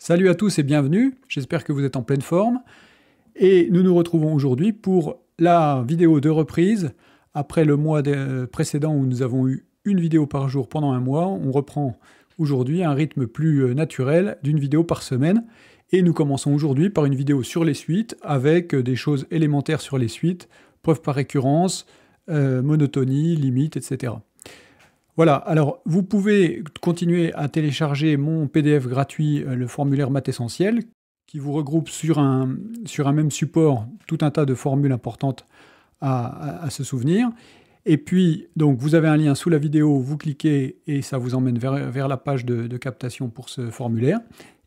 Salut à tous et bienvenue, j'espère que vous êtes en pleine forme. Et nous nous retrouvons aujourd'hui pour la vidéo de reprise. Après le mois précédent où nous avons eu une vidéo par jour pendant un mois, on reprend aujourd'hui un rythme plus naturel d'une vidéo par semaine. Et nous commençons aujourd'hui par une vidéo sur les suites avec des choses élémentaires sur les suites, preuve par récurrence, monotonie, limite, etc. Voilà, alors vous pouvez continuer à télécharger mon PDF gratuit, le formulaire Maths Essentiel, qui vous regroupe sur un même support tout un tas de formules importantes à se souvenir. Et puis, donc, vous avez un lien sous la vidéo, vous cliquez et ça vous emmène vers la page de captation pour ce formulaire.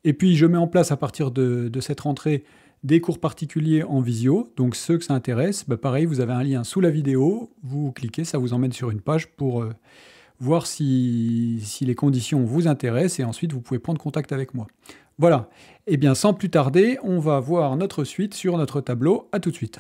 Et puis, je mets en place à partir de cette rentrée des cours particuliers en visio. Donc, ceux que ça intéresse, pareil, vous avez un lien sous la vidéo, vous cliquez, ça vous emmène sur une page pour voir si les conditions vous intéressent et ensuite vous pouvez prendre contact avec moi. Voilà, et bien sans plus tarder, on va voir notre suite sur notre tableau. À tout de suite.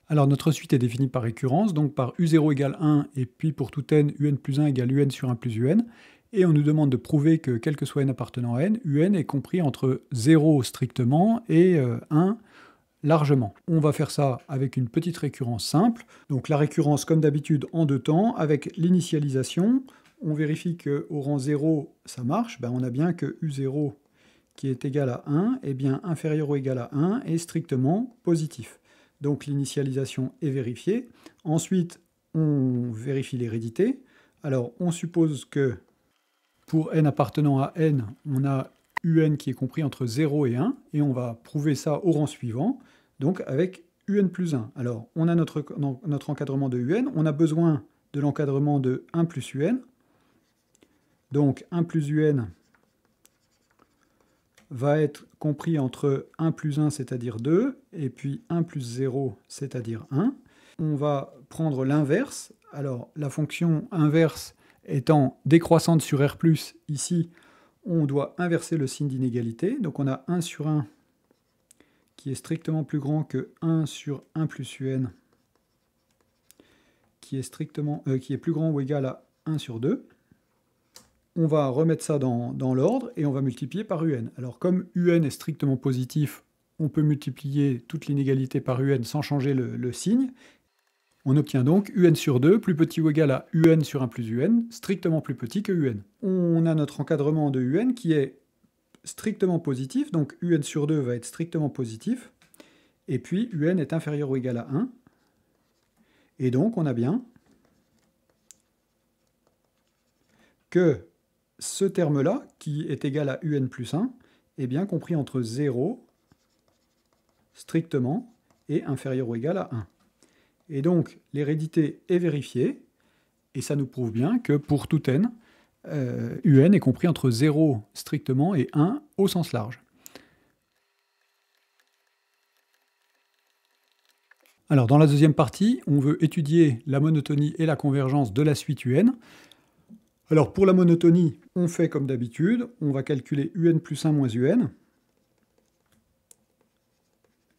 Alors notre suite est définie par récurrence, donc par U0 égale 1, et puis pour tout n, un plus 1 égale un sur 1 plus un. Et on nous demande de prouver que, quel que soit n appartenant à n, un est compris entre 0 strictement et 1 largement. On va faire ça avec une petite récurrence simple. Donc la récurrence, comme d'habitude, en deux temps, avec l'initialisation. On vérifie qu'au rang 0, ça marche. On a bien que U0 qui est égal à 1 est bien inférieur ou égal à 1 et strictement positif. Donc l'initialisation est vérifiée. Ensuite, on vérifie l'hérédité. Alors, on suppose que pour n appartenant à n, on a un qui est compris entre 0 et 1, et on va prouver ça au rang suivant, donc avec un plus 1. Alors, on a notre encadrement de un, on a besoin de l'encadrement de 1 plus un, donc 1 plus un va être compris entre 1 plus 1, c'est-à-dire 2, et puis 1 plus 0, c'est-à-dire 1. On va prendre l'inverse. Alors, la fonction inverse étant décroissante sur R+, ici, on doit inverser le signe d'inégalité. Donc on a 1 sur 1 qui est strictement plus grand que 1 sur 1 plus un, qui est plus grand ou égal à 1 sur 2. On va remettre ça dans l'ordre et on va multiplier par un. Alors comme un est strictement positif, on peut multiplier toute l'inégalité par un sans changer le signe. On obtient donc un sur 2 plus petit ou égal à un sur 1 plus un, strictement plus petit que un. On a notre encadrement de un qui est strictement positif, donc un sur 2 va être strictement positif, et puis un est inférieur ou égal à 1, et donc on a bien que ce terme-là, qui est égal à un plus 1, est bien compris entre 0, strictement, et inférieur ou égal à 1. Et donc, l'hérédité est vérifiée, et ça nous prouve bien que pour tout n, un est compris entre 0 strictement et 1 au sens large. Alors, dans la deuxième partie, on veut étudier la monotonie et la convergence de la suite un. Alors, pour la monotonie, on fait comme d'habitude, on va calculer un plus 1 moins un,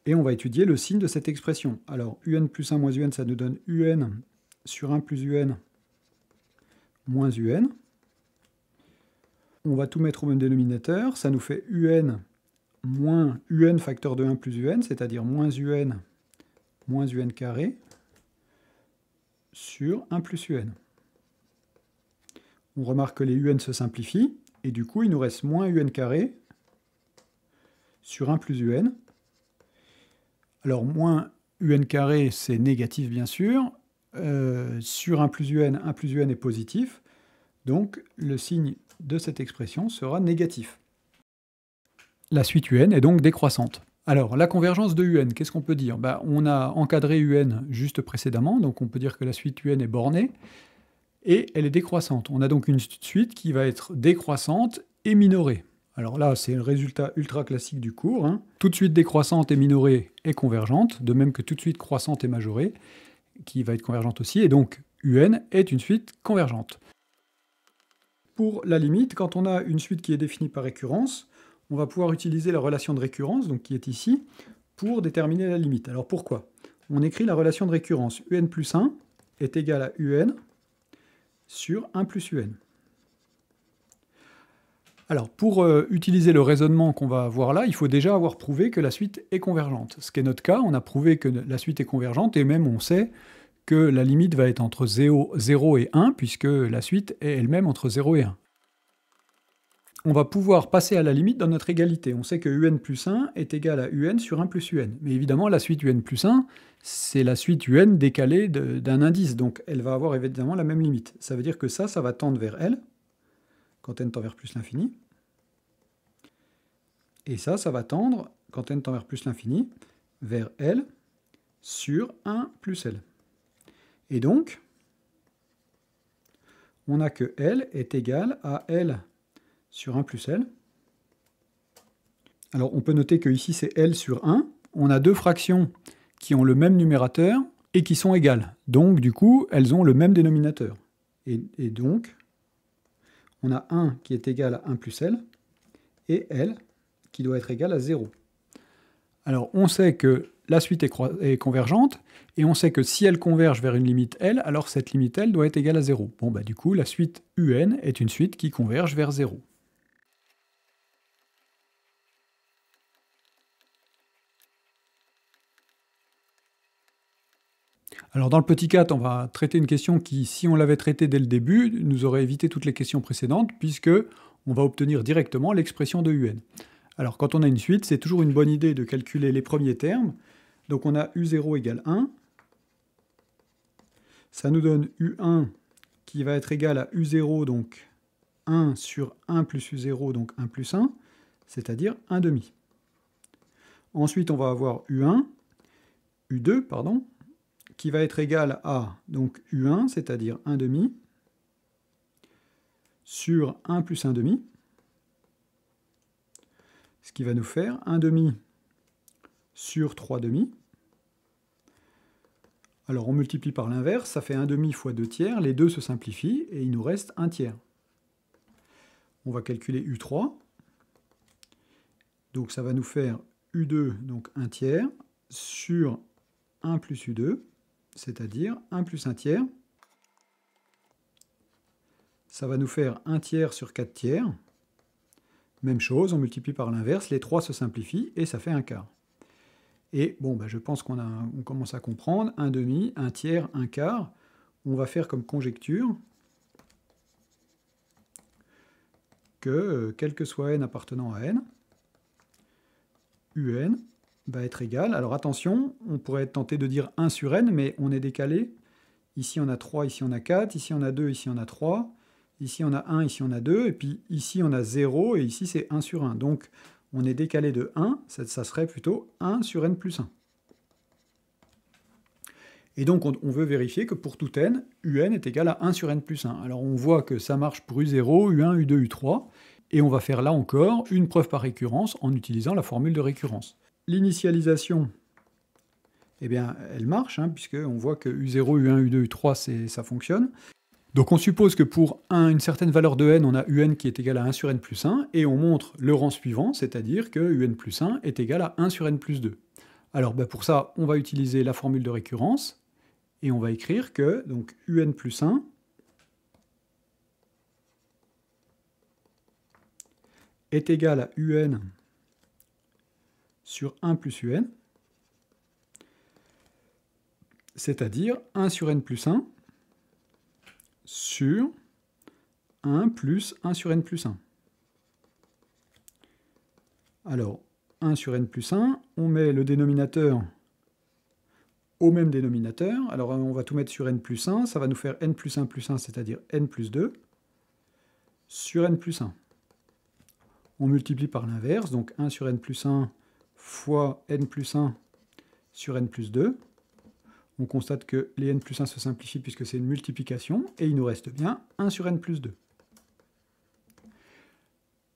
et on va étudier le signe de cette expression. Alors, un plus 1 moins un, ça nous donne un sur 1 plus un moins un. On va tout mettre au même dénominateur. Ça nous fait un moins un facteur de 1 plus un, c'est-à-dire moins un carré sur 1 plus un. On remarque que les un se simplifient, et du coup, il nous reste moins un carré sur 1 plus un. Alors, moins un carré, c'est négatif, bien sûr. Sur 1 plus un est positif. Donc, le signe de cette expression sera négatif. La suite un est donc décroissante. Alors, la convergence de un, qu'est-ce qu'on peut dire? On a encadré un juste précédemment, donc on peut dire que la suite un est bornée, et elle est décroissante. On a donc une suite qui va être décroissante et minorée. Alors là, c'est le résultat ultra classique du cours. Toute suite décroissante et minorée est convergente, de même que toute suite croissante et majorée, qui va être convergente aussi, et donc un est une suite convergente. Pour la limite, quand on a une suite qui est définie par récurrence, on va pouvoir utiliser la relation de récurrence, donc qui est ici, pour déterminer la limite. Alors pourquoi? on écrit la relation de récurrence. un plus 1 est égal à un sur 1 plus un. Alors, pour utiliser le raisonnement qu'on va voir là, il faut déjà avoir prouvé que la suite est convergente. Ce qui est notre cas, on a prouvé que la suite est convergente, et même on sait que la limite va être entre 0 et 1, puisque la suite est elle-même entre 0 et 1. On va pouvoir passer à la limite dans notre égalité. On sait que un plus 1 est égal à un sur 1 plus un. Mais évidemment, la suite un plus 1, c'est la suite un décalée d'un indice, donc elle va avoir évidemment la même limite. Ça veut dire que ça va tendre vers L, quand n tend vers plus l'infini. Et ça va tendre, quand n tend vers plus l'infini, vers L sur 1 plus L. Et donc, on a que L est égal à L sur 1 plus L. Alors, on peut noter que ici, c'est L sur 1. On a deux fractions qui ont le même numérateur et qui sont égales. Donc, du coup, elles ont le même dénominateur. Et donc, on a 1 qui est égal à 1 plus L, et L qui doit être égal à 0. Alors, on sait que la suite est convergente, et on sait que si elle converge vers une limite L, alors cette limite L doit être égale à 0. Bon, bah du coup, la suite UN est une suite qui converge vers 0. Alors dans le petit 4, on va traiter une question qui, si on l'avait traitée dès le début, nous aurait évité toutes les questions précédentes, puisque on va obtenir directement l'expression de UN. Alors quand on a une suite, c'est toujours une bonne idée de calculer les premiers termes. Donc on a U0 égale 1. Ça nous donne U1 qui va être égal à U0, donc 1 sur 1 plus U0, donc 1 plus 1, c'est-à-dire 1 demi. Ensuite, on va avoir U2, pardon, qui va être égal à donc U1, c'est-à-dire 1 demi, sur 1 plus 1 demi, ce qui va nous faire 1 demi sur 3 demi. Alors on multiplie par l'inverse, ça fait 1 demi fois 2 tiers, les deux se simplifient, et il nous reste 1 tiers. On va calculer U3, donc ça va nous faire U2, donc 1 tiers, sur 1 plus U2, c'est-à-dire 1 plus 1 tiers. Ça va nous faire 1 tiers sur 4 tiers. Même chose, on multiplie par l'inverse, les 3 se simplifient, et ça fait 1 quart. Et bon, je pense qu'on commence à comprendre, 1 demi, 1 tiers, 1 quart. On va faire comme conjecture que, quel que soit n appartenant à n, un va être égal. Alors attention, on pourrait être tenté de dire 1 sur n, mais on est décalé. Ici on a 3, ici on a 4, ici on a 2, ici on a 3, ici on a 1, ici on a 2, et puis ici on a 0, et ici c'est 1 sur 1. Donc on est décalé de 1, ça serait plutôt 1 sur n plus 1. Et donc on veut vérifier que pour tout n, un est égal à 1 sur n plus 1. Alors on voit que ça marche pour U0, U1, U2, U3, et on va faire là encore une preuve par récurrence en utilisant la formule de récurrence. L'initialisation, eh bien, elle marche, puisqu'on voit que U0, U1, U2, U3, ça fonctionne. Donc on suppose que pour une certaine valeur de n, on a un qui est égal à 1 sur n plus 1, et on montre le rang suivant, c'est-à-dire que un plus 1 est égal à 1 sur n plus 2. Alors pour ça, on va utiliser la formule de récurrence, et on va écrire que donc un plus 1 est égal à un sur 1 plus un, c'est-à-dire 1 sur n plus 1 sur 1 plus 1 sur n plus 1. Alors, 1 sur n plus 1, on met le dénominateur au même dénominateur. Alors, on va tout mettre sur n plus 1, ça va nous faire n plus 1 plus 1, c'est-à-dire n plus 2, sur n plus 1. On multiplie par l'inverse, donc 1 sur n plus 1 fois n plus 1 sur n plus 2. On constate que les n plus 1 se simplifient puisque c'est une multiplication, et il nous reste bien 1 sur n plus 2.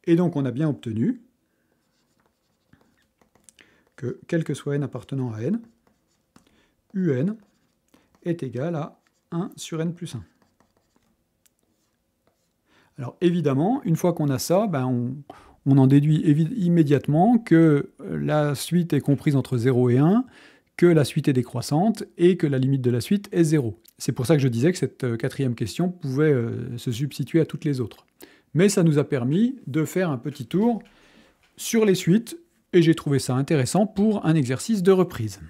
Et donc on a bien obtenu que, quel que soit n appartenant à n, un est égal à 1 sur n plus 1. Alors évidemment, une fois qu'on a ça, on en déduit immédiatement que la suite est comprise entre 0 et 1, que la suite est décroissante et que la limite de la suite est 0. C'est pour ça que je disais que cette quatrième question pouvait se substituer à toutes les autres. Mais ça nous a permis de faire un petit tour sur les suites, et j'ai trouvé ça intéressant pour un exercice de reprise.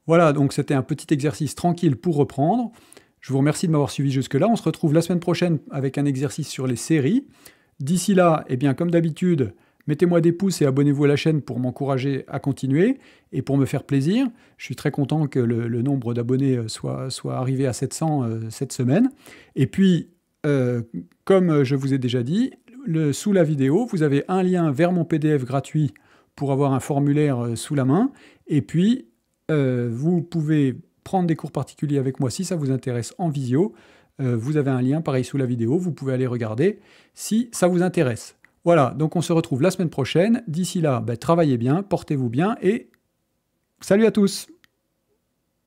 Voilà, donc c'était un petit exercice tranquille pour reprendre. Je vous remercie de m'avoir suivi jusque-là. On se retrouve la semaine prochaine avec un exercice sur les séries. D'ici là, eh bien, comme d'habitude, mettez-moi des pouces et abonnez-vous à la chaîne pour m'encourager à continuer et pour me faire plaisir. Je suis très content que le nombre d'abonnés soit arrivé à 700 cette semaine. Et puis, comme je vous ai déjà dit, sous la vidéo, vous avez un lien vers mon PDF gratuit pour avoir un formulaire sous la main. Et puis, vous pouvez prendre des cours particuliers avec moi si ça vous intéresse en visio. Vous avez un lien pareil sous la vidéo, vous pouvez aller regarder si ça vous intéresse. Voilà, donc on se retrouve la semaine prochaine. D'ici là, travaillez bien, portez-vous bien et salut à tous!